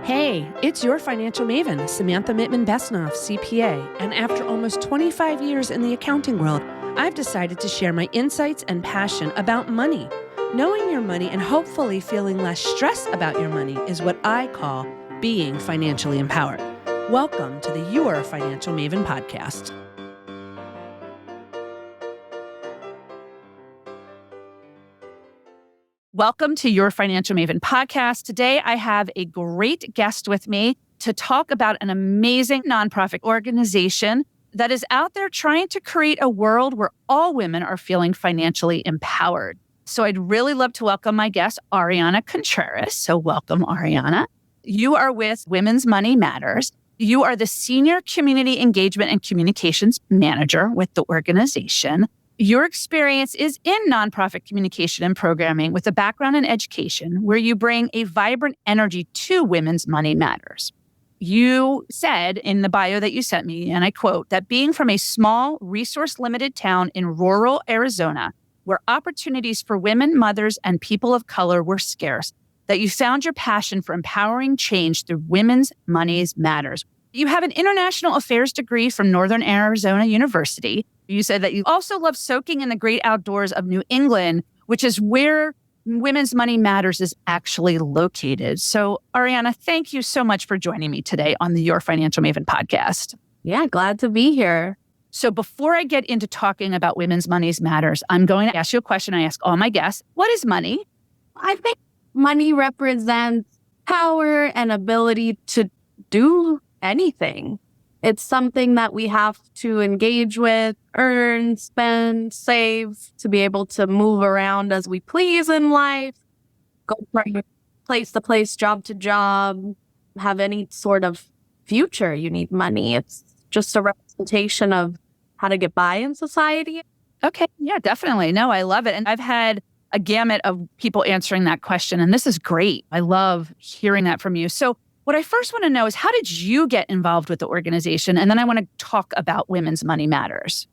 Hey, it's your financial maven, Samantha Besnoff, CPA, and after almost 25 years in the accounting world, I've decided to share my insights and passion about money. Knowing your money and hopefully feeling less stress about your money is what I call being financially empowered. Welcome to the Your Financial Maven podcast. Welcome to Your Financial Maven podcast. Today, I have a great guest with me to talk about an amazing nonprofit organization that is out there trying to create a world where all women are feeling financially empowered. So I'd really love to welcome my guest, Ariana Contreras. So welcome, Ariana. You are with Women's Money Matters. You are the Senior Community Engagement and Communications Manager with the organization. Your experience is in nonprofit communication and programming with a background in education, where you bring a vibrant energy to Women's Money Matters. You said in the bio that you sent me, and I quote, that being from a small, resource-limited town in rural Arizona, where opportunities for women, mothers, and people of color were scarce, that you found your passion for empowering change through Women's Money Matters. You have an international affairs degree from Northern Arizona University. You said that you also love soaking in the great outdoors of New England, which is where Women's Money Matters is actually located. So, Ariana, thank you so much for joining me today on the Your Financial Maven podcast. Yeah, glad to be here. So before I get into talking about Women's Money Matters, I'm going to ask you a question I ask all my guests. What is money? I think money represents power and ability to do anything. It's something that we have to engage with, earn, spend, save to be able to move around as we please in life, go from place to place, job to job, have any sort of future. You need money. It's just a representation of how to get by in society. Okay. Yeah, definitely. No, I love it. And I've had a gamut of people answering that question, and this is great. I love hearing that from you. So what I first want to know is, how did you get involved with the organization? And then I want to talk about Women's Money Matters.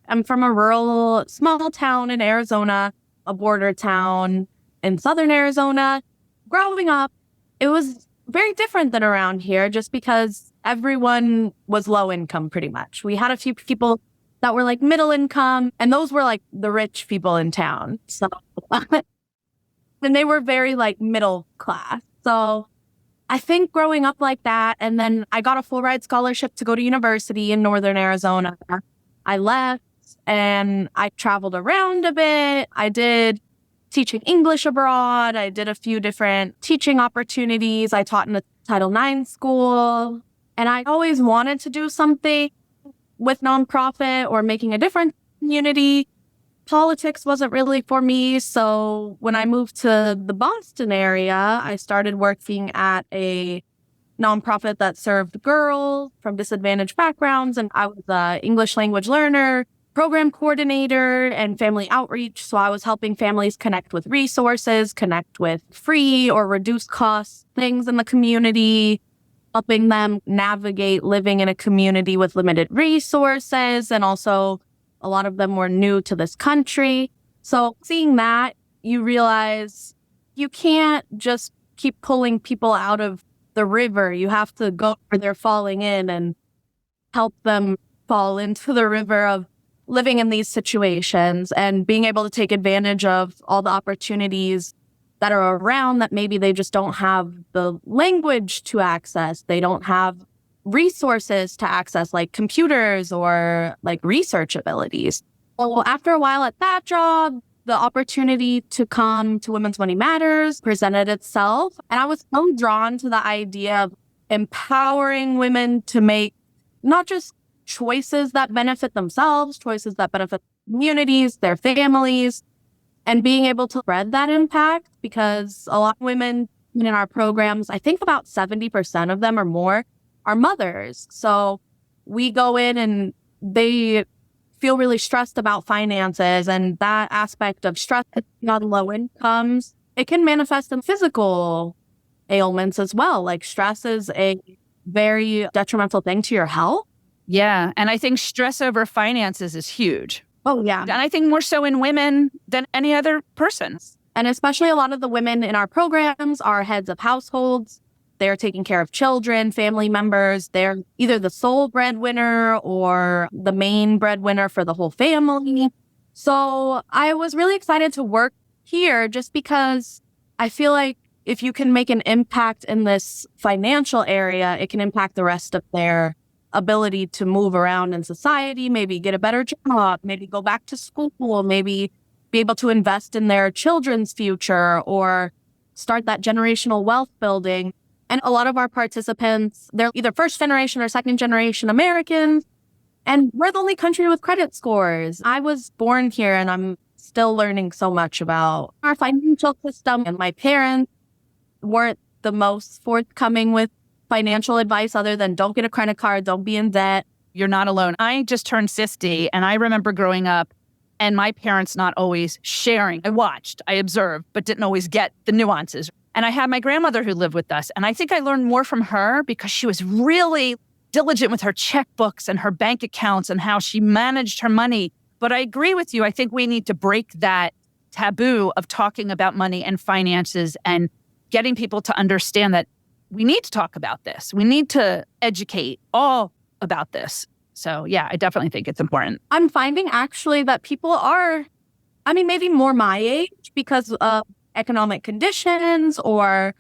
I'm from a rural, small town in Arizona, a border town in southern Arizona. Growing up, it was very different than around here just because everyone was low income pretty much. We had a few people that were like middle income, and those were like the rich people in town. So, and they were very like middle class. So I think growing up like that, and then I got a full ride scholarship to go to university in Northern Arizona. I left and I traveled around a bit. I did teaching English abroad. I did a few different teaching opportunities. I taught in a Title IX school, and I always wanted to do something with nonprofit or making a difference in the community. Politics wasn't really for me. So when I moved to the Boston area, I started working at a nonprofit that served girls from disadvantaged backgrounds. And I was an English language learner, program coordinator, and family outreach. So I was helping families connect with resources, connect with free or reduced cost things in the community, helping them navigate living in a community with limited resources, and also a lot of them were new to this country. So seeing that, you realize you can't just keep pulling people out of the river. You have to go where they're falling in and help them fall into the river of living in these situations and being able to take advantage of all the opportunities that are around that maybe they just don't have the language to access. They don't have resources to access, like computers or like research abilities. Well, after a while at that job, the opportunity to come to Women's Money Matters presented itself. And I was so drawn to the idea of empowering women to make not just choices that benefit themselves, choices that benefit communities, their families, and being able to spread that impact, because a lot of women in our programs, I think about 70% of them or more, are mothers. So we go in and they feel really stressed about finances, and that aspect of stress on low incomes, it can manifest in physical ailments as well. Like stress is a very detrimental thing to your health. Yeah. And I think stress over finances is huge. Oh, yeah. And I think more so in women than any other person. And especially a lot of the women in our programs are heads of households. they're taking care of children, family members. They're either the sole breadwinner or the main breadwinner for the whole family. So I was really excited to work here just because I feel like if you can make an impact in this financial area, it can impact the rest of their ability to move around in society, maybe get a better job, maybe go back to school, maybe be able to invest in their children's future or start that generational wealth building. And a lot of our participants, they're either first generation or second generation Americans. And we're the only country with credit scores. I was born here and I'm still learning so much about our financial system. And my parents weren't the most forthcoming with financial advice other than don't get a credit card, don't be in debt. You're not alone. I just turned 50 and I remember growing up and my parents not always sharing. I watched, I observed, but didn't always get the nuances. And I had my grandmother who lived with us. And I think I learned more from her because she was really diligent with her checkbooks and her bank accounts and how she managed her money. But I agree with you. I think we need to break that taboo of talking about money and finances and getting people to understand that we need to talk about this. We need to educate all about this. So yeah, I definitely think it's important. I'm finding actually that people are, maybe more my age because of economic conditions or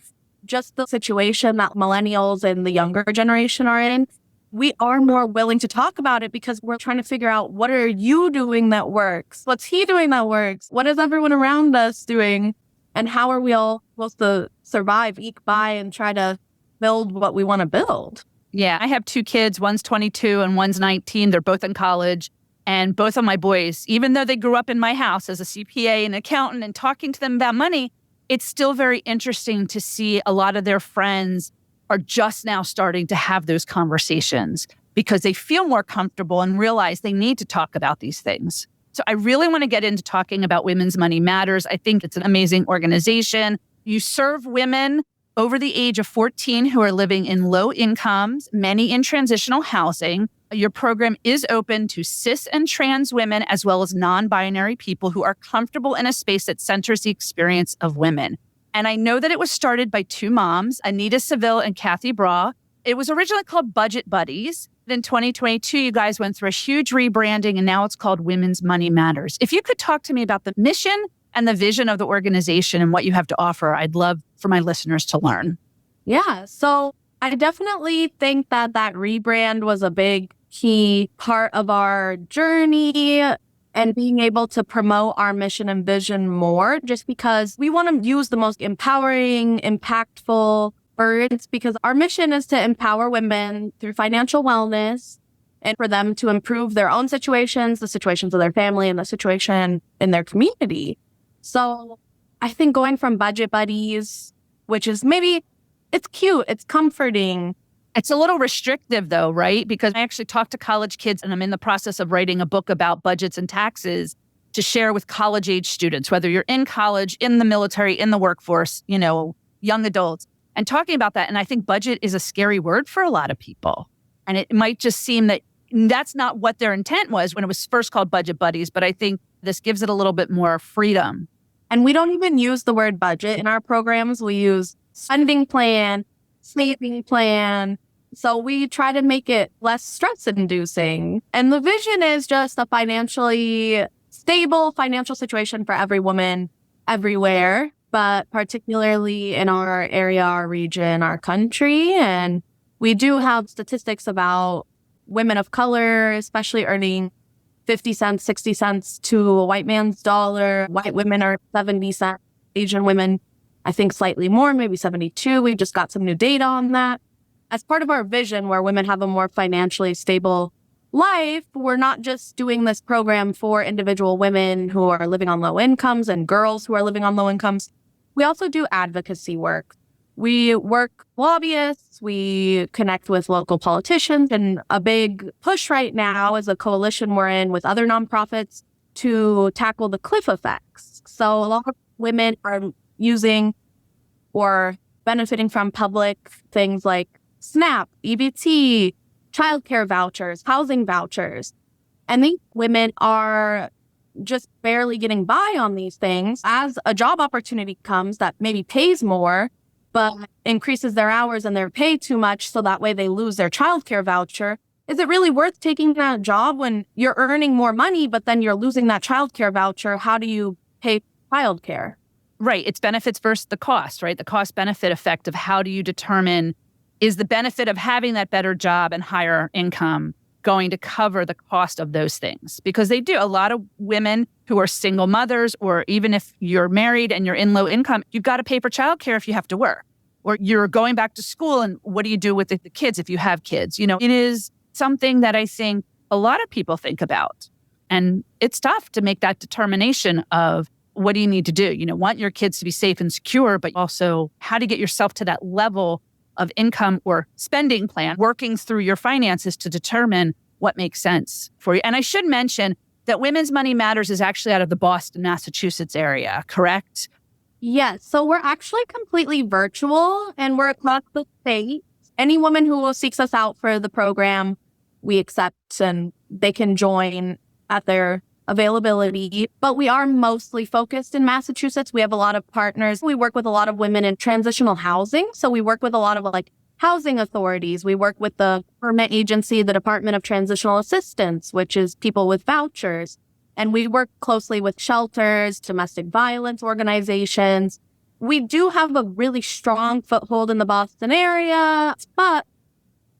just the situation that millennials and the younger generation are in. We are more willing to talk about it because we're trying to figure out, what are you doing that works? What's he doing that works? What is everyone around us doing? And how are we all supposed to survive, eke by, and try to build what we want to build? Yeah, I have 2 kids. One's 22 and one's 19. They're both in college. And both of my boys, even though they grew up in my house as a CPA and accountant and talking to them about money, it's still very interesting to see a lot of their friends are just now starting to have those conversations because they feel more comfortable and realize they need to talk about these things. So I really want to get into talking about Women's Money Matters. I think it's an amazing organization. You serve women over the age of 14 who are living in low incomes, many in transitional housing. Your program is open to cis and trans women, as well as non-binary people who are comfortable in a space that centers the experience of women. And I know that it was started by 2 moms, Anita Seville and Kathy Bra. It was originally called Budget Buddies. In 2022, you guys went through a huge rebranding, and now it's called Women's Money Matters. If you could talk to me about the mission and the vision of the organization and what you have to offer, I'd love for my listeners to learn. Yeah, so I definitely think that rebrand was a big key part of our journey and being able to promote our mission and vision more, just because we want to use the most empowering, impactful words, because our mission is to empower women through financial wellness and for them to improve their own situations, the situations of their family, and the situation in their community. So I think going from Budget Buddies, which is maybe, it's cute, it's comforting. It's a little restrictive though, right? Because I actually talk to college kids and I'm in the process of writing a book about budgets and taxes to share with college age students, whether you're in college, in the military, in the workforce, young adults, and talking about that. And I think budget is a scary word for a lot of people. And it might just seem that that's not what their intent was when it was first called Budget Buddies, but I think this gives it a little bit more freedom. And we don't even use the word budget in our programs. We use spending plan, saving plan. So we try to make it less stress-inducing. And the vision is just a financially stable financial situation for every woman everywhere, but particularly in our area, our region, our country. And we do have statistics about women of color, especially earning 50 cents, 60 cents to a white man's dollar. White women are 70 cents. Asian women, I think slightly more, maybe 72. We just got some new data on that. As part of our vision where women have a more financially stable life, we're not just doing this program for individual women who are living on low incomes and girls who are living on low incomes. We also do advocacy work. We work lobbyists, we connect with local politicians, and a big push right now is a coalition we're in with other nonprofits to tackle the cliff effects. So a lot of women are using or benefiting from public things like SNAP, EBT, childcare vouchers, housing vouchers. And these women are just barely getting by on these things. As a job opportunity comes that maybe pays more, but increases their hours and their pay too much, so that way they lose their childcare voucher. Is it really worth taking that job when you're earning more money, but then you're losing that childcare voucher? How do you pay childcare? Right. It's benefits versus the cost, right? The cost benefit effect of how do you determine, is the benefit of having that better job and higher income going to cover the cost of those things? Because they do. A lot of women who are single mothers, or even if you're married and you're in low income, you've got to pay for childcare if you have to work, or you're going back to school. And what do you do with the kids if you have kids? You know, it is something that I think a lot of people think about. And it's tough to make that determination of what do you need to do? You know, want your kids to be safe and secure, but also how to get yourself to that level of income or spending plan, working through your finances to determine what makes sense for you. And I should mention that Women's Money Matters is actually out of the Boston, Massachusetts area, correct? Yes. So we're actually completely virtual and we're across the state. Any woman who seeks us out for the program, we accept and they can join at their availability. But we are mostly focused in Massachusetts. We have a lot of partners. We work with a lot of women in transitional housing. So we work with a lot of housing authorities. We work with the government agency, the Department of Transitional Assistance, which is people with vouchers. And we work closely with shelters, domestic violence organizations. We do have a really strong foothold in the Boston area, but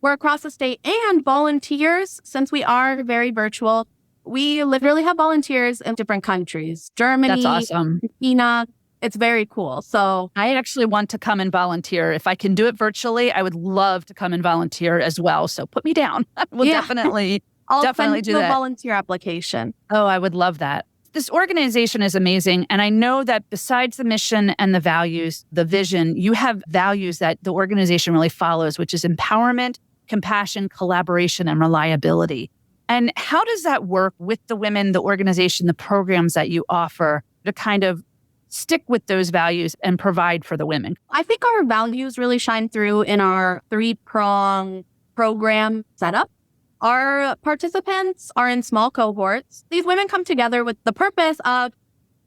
we're across the state and volunteers. Since we are very virtual, we literally have volunteers in different countries. Germany, That's awesome. Argentina. It's very cool. So I actually want to come and volunteer. If I can do it virtually, I would love to come and volunteer as well. So put me down. We'll definitely send do you a that. volunteer application. Oh, I would love that. This organization is amazing. And I know that besides the mission and the values, the vision, you have values that the organization really follows, which is empowerment, compassion, collaboration, and reliability. And how does that work with the women, the organization, the programs that you offer to kind of stick with those values and provide for the women? I think our values really shine through in our 3-prong program setup. Our participants are in small cohorts. These women come together with the purpose of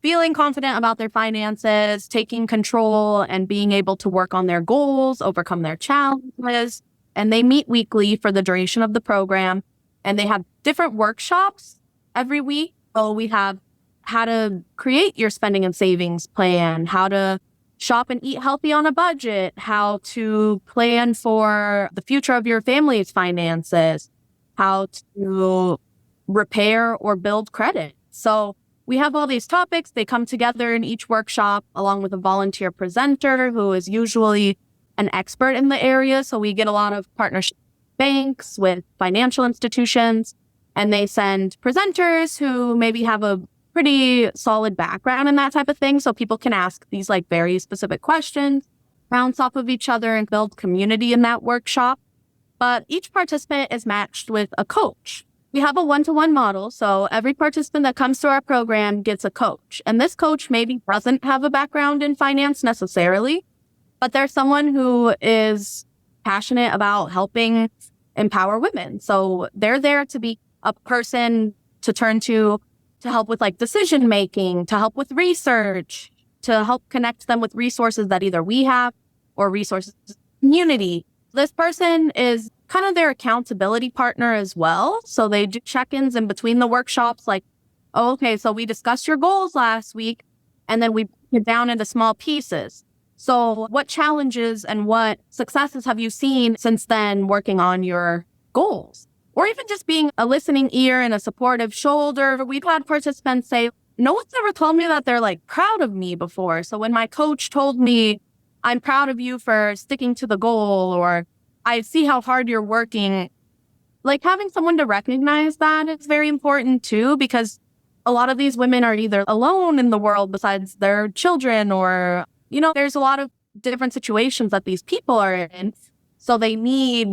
feeling confident about their finances, taking control, and being able to work on their goals, overcome their challenges. And they meet weekly for the duration of the program. And they have different workshops every week. So we have how to create your spending and savings plan, how to shop and eat healthy on a budget, how to plan for the future of your family's finances, how to repair or build credit. So we have all these topics. They come together in each workshop along with a volunteer presenter who is usually an expert in the area. So we get a lot of partnerships with banks, with financial institutions, and they send presenters who maybe have a pretty solid background in that type of thing. So people can ask these very specific questions, bounce off of each other and build community in that workshop. But each participant is matched with a coach. We have a one-to-one model. So every participant that comes to our program gets a coach. And this coach maybe doesn't have a background in finance necessarily, but they're someone who is passionate about helping empower women. So they're there to be a person to turn to help with decision making, to help with research, to help connect them with resources that either we have or resources community. This person is kind of their accountability partner as well. So they do check-ins in between the workshops okay, so we discussed your goals last week and then we break it down into small pieces. So what challenges and what successes have you seen since then working on your goals? Or even just being a listening ear and a supportive shoulder. We've had participants say, no one's ever told me that they're proud of me before. So when my coach told me, I'm proud of you for sticking to the goal, or I see how hard you're working, having someone to recognize that is very important too, because a lot of these women are either alone in the world besides their children, or, there's a lot of different situations that these people are in. So they need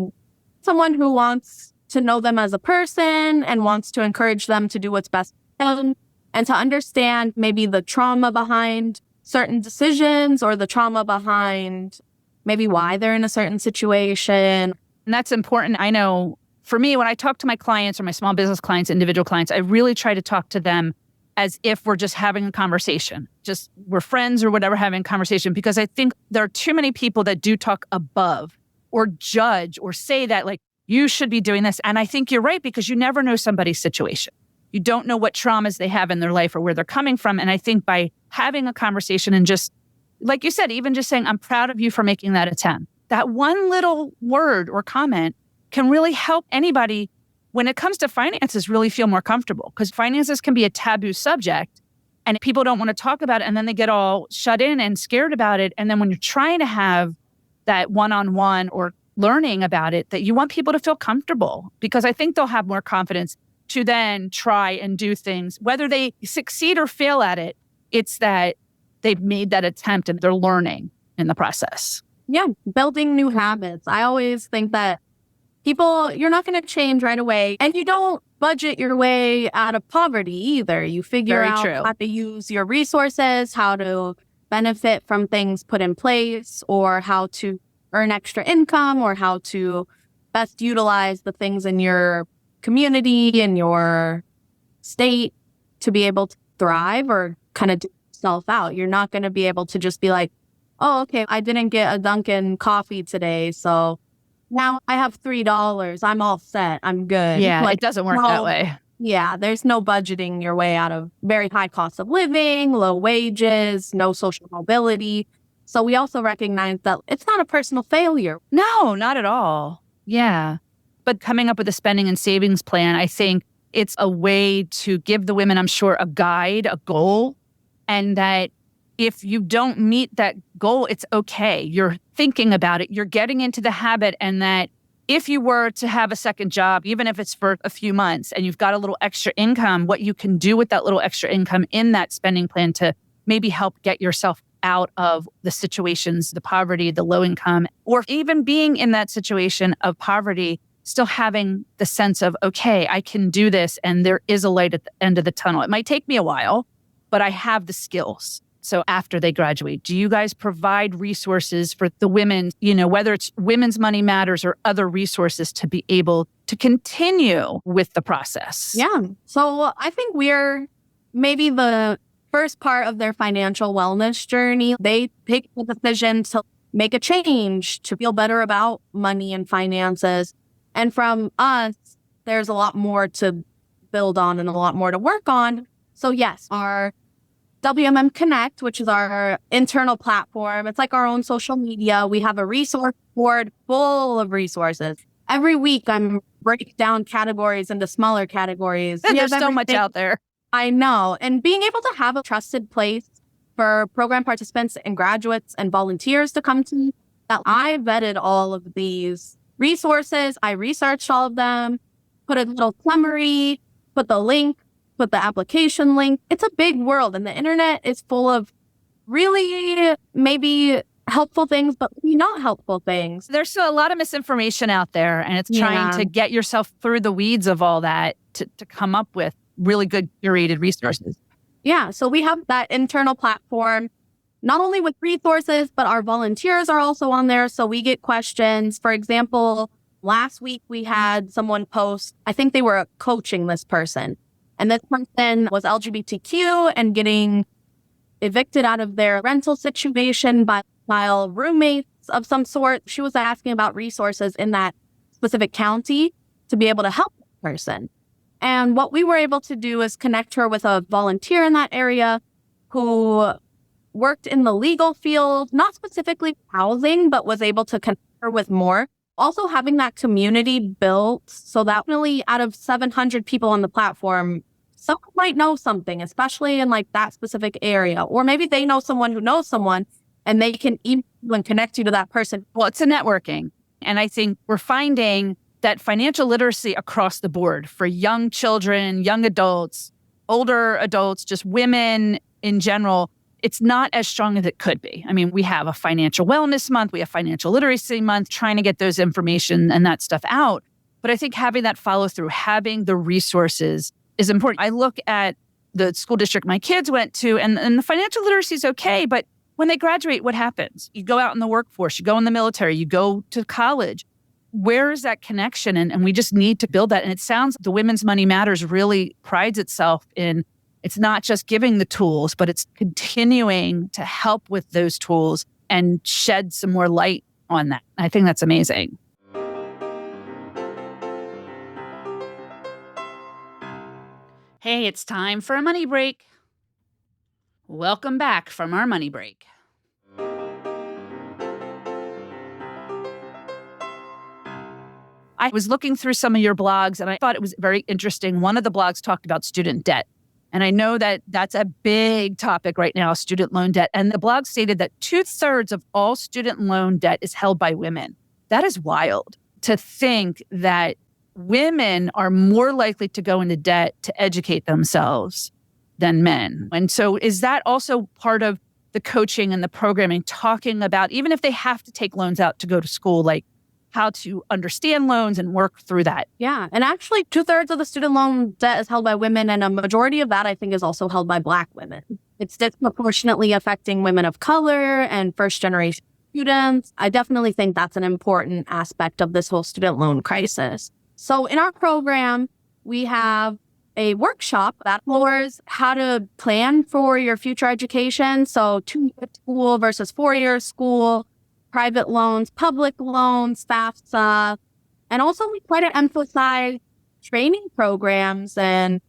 someone who wants to know them as a person and wants to encourage them to do what's best for them and to understand maybe the trauma behind certain decisions or the trauma behind maybe why they're in a certain situation. And that's important. I know for me, when I talk to my clients or my small business clients, individual clients, I really try to talk to them as if we're just having a conversation, just we're friends or whatever, having a conversation. Because I think there are too many people that do talk above or judge or say that like, you should be doing this. And I think you're right, because you never know somebody's situation. You don't know what traumas they have in their life or where they're coming from. And I think by having a conversation and just, like you said, even just saying, I'm proud of you for making that attempt. That one little word or comment can really help anybody when it comes to finances really feel more comfortable, because finances can be a taboo subject and people don't want to talk about it. And then they get all shut in and scared about it. And then when you're trying to have that one-on-one or learning about it, that you want people to feel comfortable, because I think they'll have more confidence to then try and do things. Whether they succeed or fail at it, it's that they've made that attempt and they're learning in the process. Yeah, building new habits. I always think that you're not going to change right away. And you don't budget your way out of poverty either. You figure out how to use your resources, how to benefit from things put in place, or how to earn extra income, or how to best utilize the things in your community, in your state, to be able to thrive or kind of do yourself out. You're not going to be able to just be like, oh, okay, I didn't get a Dunkin' coffee today, so now I have $3. I'm all set. I'm good. Yeah, it doesn't work that way. Yeah, there's no budgeting your way out of very high cost of living, low wages, no social mobility. So we also recognize that it's not a personal failure. No, not at all. Yeah. But coming up with a spending and savings plan, I think it's a way to give the women, I'm sure, a guide, a goal, and that if you don't meet that goal, it's okay. You're thinking about it. You're getting into the habit, and that if you were to have a second job, even if it's for a few months and you've got a little extra income, what you can do with that little extra income in that spending plan to maybe help get yourself out of the situations, the poverty, the low income, or even being in that situation of poverty, still having the sense of, okay, I can do this and there is a light at the end of the tunnel. It might take me a while, but I have the skills. So after they graduate, do you guys provide resources for the women, whether it's Women's Money Matters or other resources, to be able to continue with the process? Yeah. So I think we're maybe the first part of their financial wellness journey. They take the decision to make a change, to feel better about money and finances. And from us, there's a lot more to build on and a lot more to work on. So yes, our WMM Connect, which is our internal platform. It's like our own social media. We have a resource board full of resources. Every week, I'm breaking down categories into smaller categories. There's so much out there. I know. And being able to have a trusted place for program participants and graduates and volunteers to come to, that I vetted all of these resources. I researched all of them, put a little summary, put the link, put the application link. It's a big world, and the internet is full of really maybe helpful things, but maybe not helpful things. There's still a lot of misinformation out there, and it's trying to get yourself through the weeds of all that to come up with really good curated resources. Yeah, so we have that internal platform, not only with resources, but our volunteers are also on there. So we get questions. For example, last week we had someone post, I think they were coaching this person. And this person was LGBTQ and getting evicted out of their rental situation by roommates of some sort. She was asking about resources in that specific county to be able to help the person. And what we were able to do is connect her with a volunteer in that area who worked in the legal field, not specifically housing, but was able to connect her with more. Also having that community built so that really out of 700 people on the platform, someone might know something, especially in like that specific area. Or maybe they know someone who knows someone and they can even connect you to that person. Well, it's a networking. And I think we're finding that financial literacy across the board for young children, young adults, older adults, just women in general, it's not as strong as it could be. I mean, we have a financial wellness month, we have financial literacy month, trying to get those information and that stuff out. But I think having that follow through, having the resources is important. I look at the school district my kids went to, and the financial literacy is okay, but when they graduate, what happens? You go out in the workforce, you go in the military, you go to college. Where is that connection? And we just need to build that. And it sounds the Women's Money Matters really prides itself in It's not just giving the tools, but it's continuing to help with those tools and shed some more light on that. I think that's amazing. Hey, it's time for a money break. Welcome back from our money break. I was looking through some of your blogs and I thought it was very interesting. One of the blogs talked about student debt. And I know that that's a big topic right now, student loan debt. And the blog stated that 2/3 of all student loan debt is held by women. That is wild to think that women are more likely to go into debt to educate themselves than men. And so is that also part of the coaching and the programming, talking about, even if they have to take loans out to go to school, like how to understand loans and work through that? Yeah. And actually 2/3 of the student loan debt is held by women. And a majority of that, I think, is also held by Black women. It's disproportionately affecting women of color and first-generation students. I definitely think that's an important aspect of this whole student loan crisis. So in our program, we have a workshop that explores how to plan for your future education. So 2-year school versus 4-year school, private loans, public loans, FAFSA. And also we try to emphasize training programs and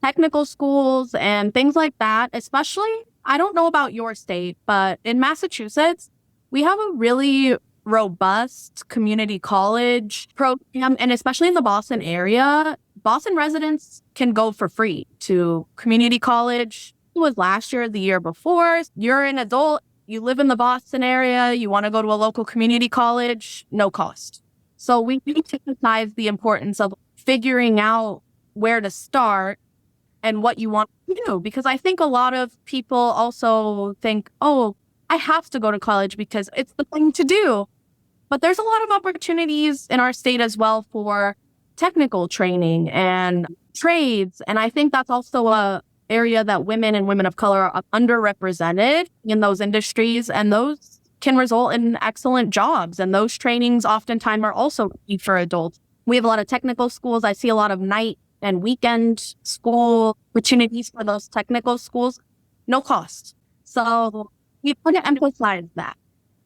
technical schools and things like that. Especially, I don't know about your state, but in Massachusetts, we have a really robust community college program. And especially in the Boston area, Boston residents can go for free to community college. It was last year, the year before. You're an adult, you live in the Boston area, you want to go to a local community college, no cost. So we need to emphasize the importance of figuring out where to start and what you want to do. Because I think a lot of people also think, oh, I have to go to college because it's the thing to do. But there's a lot of opportunities in our state as well for technical training and trades. And I think that's also a area that women and women of color are underrepresented in those industries. And those can result in excellent jobs. And those trainings oftentimes are also for adults. We have a lot of technical schools. I see a lot of night and weekend school opportunities for those technical schools, no cost. So we want to emphasize that.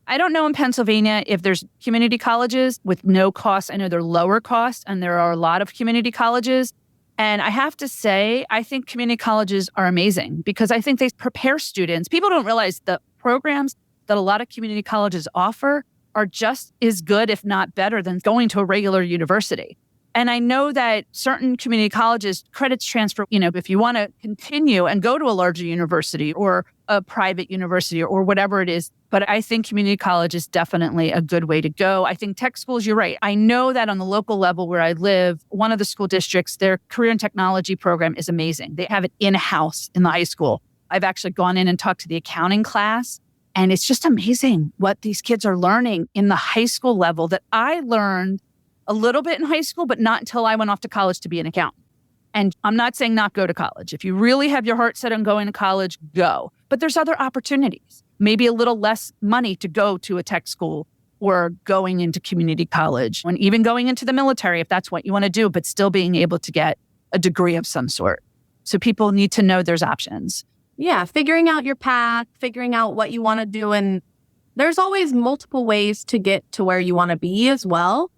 I don't know in Pennsylvania if there's community colleges with no cost. I know they're lower cost, and there are a lot of community colleges. And I have to say, I think community colleges are amazing because I think they prepare students. People don't realize the programs that a lot of community colleges offer are just as good, if not better, than going to a regular university. And I know that certain community colleges, credits transfer, if you want to continue and go to a larger university or a private university or whatever it is. But I think community college is definitely a good way to go. I think tech schools, you're right. I know that on the local level where I live, one of the school districts, their career and technology program is amazing. They have it in-house in the high school. I've actually gone in and talked to the accounting class, and it's just amazing what these kids are learning in the high school level that I learned a little bit in high school, but not until I went off to college to be an accountant. And I'm not saying not go to college. If you really have your heart set on going to college, go. But there's other opportunities, maybe a little less money to go to a tech school or going into community college and even going into the military if that's what you want to do, but still being able to get a degree of some sort. So people need to know there's options. Yeah, figuring out your path, figuring out what you want to do. And there's always multiple ways to get to where you want to be as well.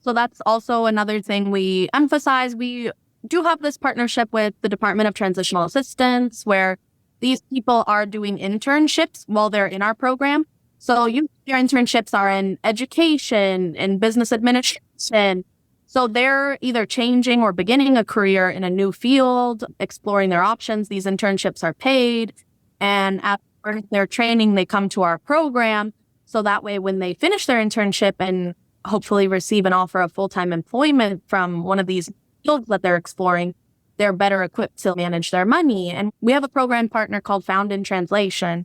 So that's also another thing we emphasize. We do have this partnership with the Department of Transitional Assistance where these people are doing internships while they're in our program. So your internships are in education and business administration. So they're either changing or beginning a career in a new field, exploring their options. These internships are paid. And after their training, they come to our program. So that way, when they finish their internship and hopefully receive an offer of full-time employment from one of these fields that they're exploring, they're better equipped to manage their money. And we have a program partner called Found in Translation.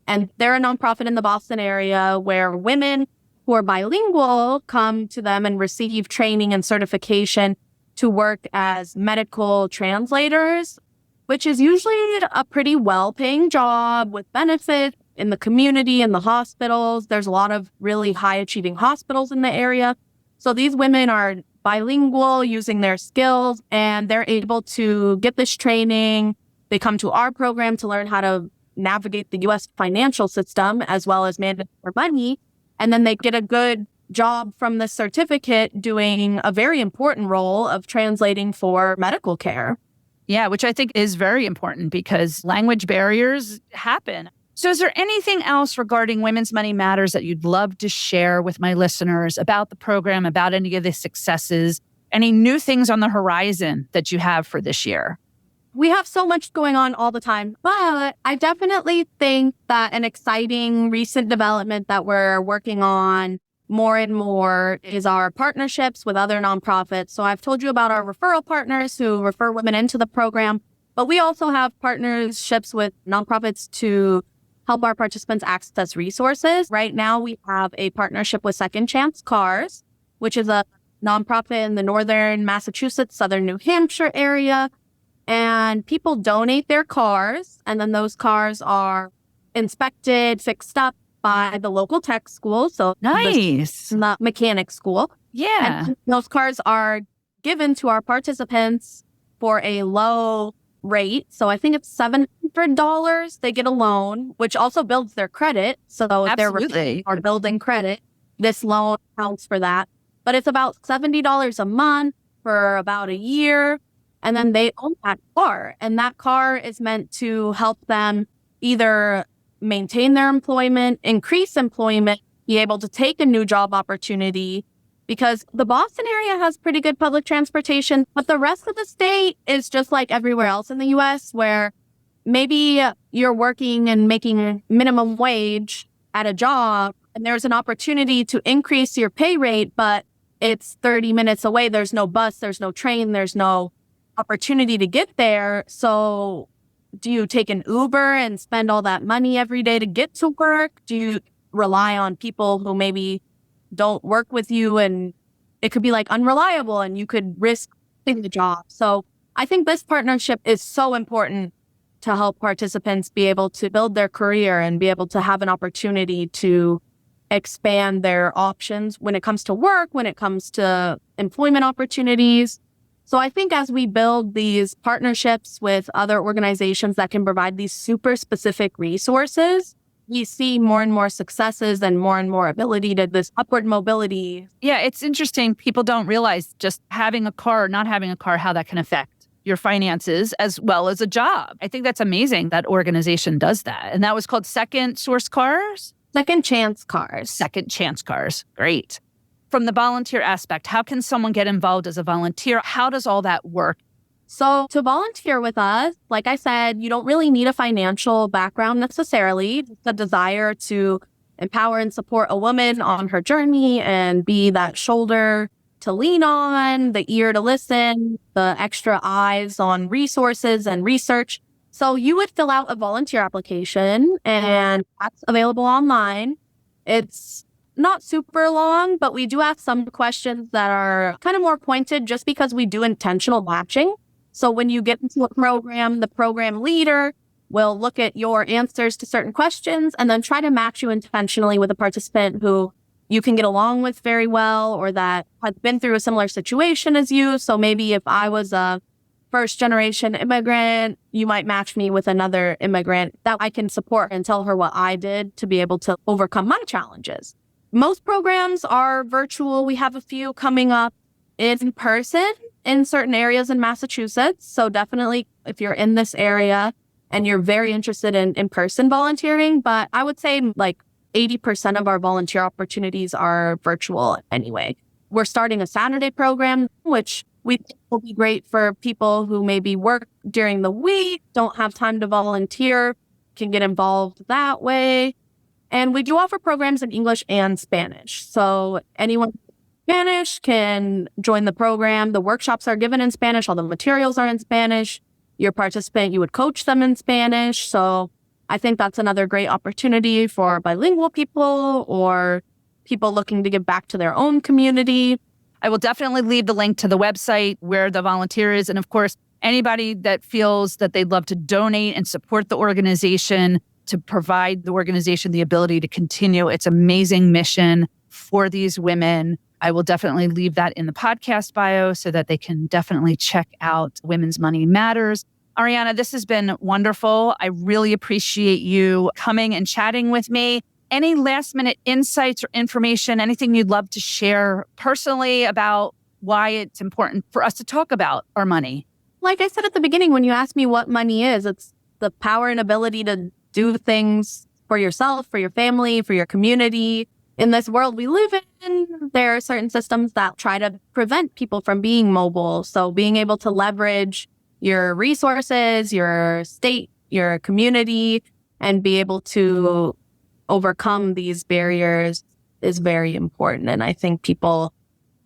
And they're a nonprofit in the Boston area where women who are bilingual come to them and receive training and certification to work as medical translators, which is usually a pretty well-paying job with benefits in the community, in the hospitals. There's a lot of really high-achieving hospitals in the area. So these women are bilingual using their skills, and they're able to get this training. They come to our program to learn how to navigate the U.S. financial system as well as manage their money. And then they get a good job from the certificate doing a very important role of translating for medical care. Yeah, which I think is very important because language barriers happen. So is there anything else regarding Women's Money Matters that you'd love to share with my listeners about the program, about any of the successes, any new things on the horizon that you have for this year? We have so much going on all the time, but I definitely think that an exciting recent development that we're working on more and more is our partnerships with other nonprofits. So I've told you about our referral partners who refer women into the program, but we also have partnerships with nonprofits to help our participants access resources. Right now, we have a partnership with Second Chance Cars, which is a nonprofit in the northern Massachusetts, southern New Hampshire area. And people donate their cars, and then those cars are inspected, fixed up by the local tech school. So nice. The mechanic school. Yeah. And those cars are given to our participants for a low rate. So I think it's $700. They get a loan, which also builds their credit. So if Absolutely. they're building credit, this loan counts for that. But it's about $70 a month for about a year. And then they own that car. And that car is meant to help them either maintain their employment, increase employment, be able to take a new job opportunity. Because the Boston area has pretty good public transportation, but the rest of the state is just like everywhere else in the U.S., where maybe you're working and making minimum wage at a job, and there's an opportunity to increase your pay rate, but it's 30 minutes away. There's no bus, there's no train, there's no opportunity to get there. So do you take an Uber and spend all that money every day to get to work? Do you rely on people who maybe don't work with you, and it could be like unreliable and you could risk losing the job? So I think this partnership is so important to help participants be able to build their career and be able to have an opportunity to expand their options when it comes to work, when it comes to employment opportunities. So I think as we build these partnerships with other organizations that can provide these super specific resources, we see more and more successes and more ability to this upward mobility. Yeah, it's interesting. People don't realize just having a car or not having a car, how that can affect your finances as well as a job. I think that's amazing that organization does that. And that was called Second Source Cars? Second Chance Cars. Second Chance Cars. Great. From the volunteer aspect, how can someone get involved as a volunteer? How does all that work? So to volunteer with us, like I said, you don't really need a financial background necessarily, just a desire to empower and support a woman on her journey and be that shoulder to lean on, the ear to listen, the extra eyes on resources and research. So you would fill out a volunteer application, and that's available online. It's not super long, but we do ask some questions that are kind of more pointed just because we do intentional matching. So when you get into a program, the program leader will look at your answers to certain questions and then try to match you intentionally with a participant who you can get along with very well or that has been through a similar situation as you. So maybe if I was a first-generation immigrant, you might match me with another immigrant that I can support and tell her what I did to be able to overcome my challenges. Most programs are virtual. We have a few coming up in person in certain areas in Massachusetts. So definitely if you're in this area and you're very interested in in-person volunteering, but I would say like 80% of our volunteer opportunities are virtual anyway. We're starting a Saturday program, which we think will be great for people who maybe work during the week, don't have time to volunteer, can get involved that way. And we do offer programs in English and Spanish. So anyone in Spanish can join the program. The workshops are given in Spanish. All the materials are in Spanish. Your participant, you would coach them in Spanish. So I think that's another great opportunity for bilingual people or people looking to give back to their own community. I will definitely leave the link to the website where the volunteer is. And of course, anybody that feels that they'd love to donate and support the organization to provide the organization the ability to continue its amazing mission for these women. I will definitely leave that in the podcast bio so that they can definitely check out Women's Money Matters. Ariana, this has been wonderful. I really appreciate you coming and chatting with me. Any last minute insights or information, anything you'd love to share personally about why it's important for us to talk about our money? Like I said at the beginning, when you asked me what money is, it's the power and ability to do things for yourself, for your family, for your community. In this world we live in, there are certain systems that try to prevent people from being mobile. So being able to leverage your resources, your state, your community, and be able to overcome these barriers is very important. And I think people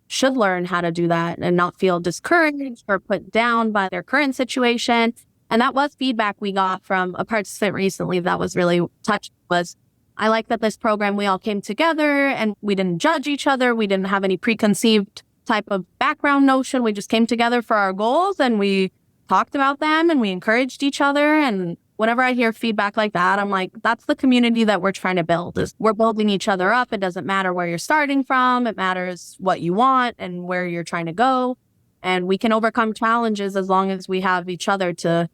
should learn how to do that and not feel discouraged or put down by their current situation. And that was feedback we got from a participant recently that was really touching. Was, I like that this program, we all came together and we didn't judge each other. We didn't have any preconceived type of background notion. We just came together for our goals and we talked about them and we encouraged each other. And whenever I hear feedback like that, I'm like, that's the community that we're trying to build. Is we're building each other up. It doesn't matter where you're starting from. It matters what you want and where you're trying to go. And we can overcome challenges as long as we have each other to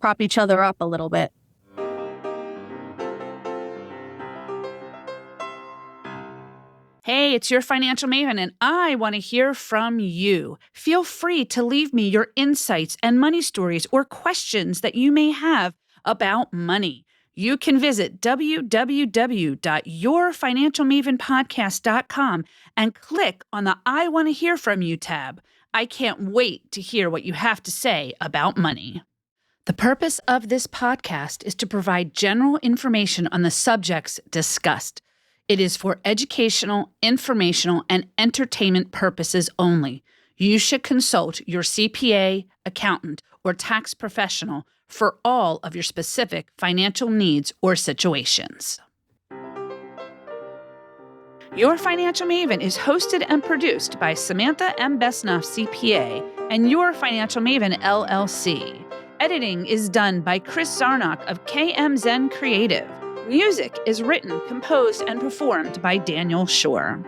prop each other up a little bit. Hey, it's your financial maven, and I want to hear from you. Feel free to leave me your insights and money stories or questions that you may have about money. You can visit www.yourfinancialmavenpodcast.com and click on the I Want to Hear From You tab. I can't wait to hear what you have to say about money. The purpose of this podcast is to provide general information on the subjects discussed. It is for educational, informational, and entertainment purposes only. You should consult your CPA, accountant, or tax professional for all of your specific financial needs or situations. Your Financial Maven is hosted and produced by Samantha M. Besnoff, CPA, and Your Financial Maven, LLC. Editing is done by Chris Zarnock of KM Zen Creative. Music is written, composed, and performed by Daniel Shore.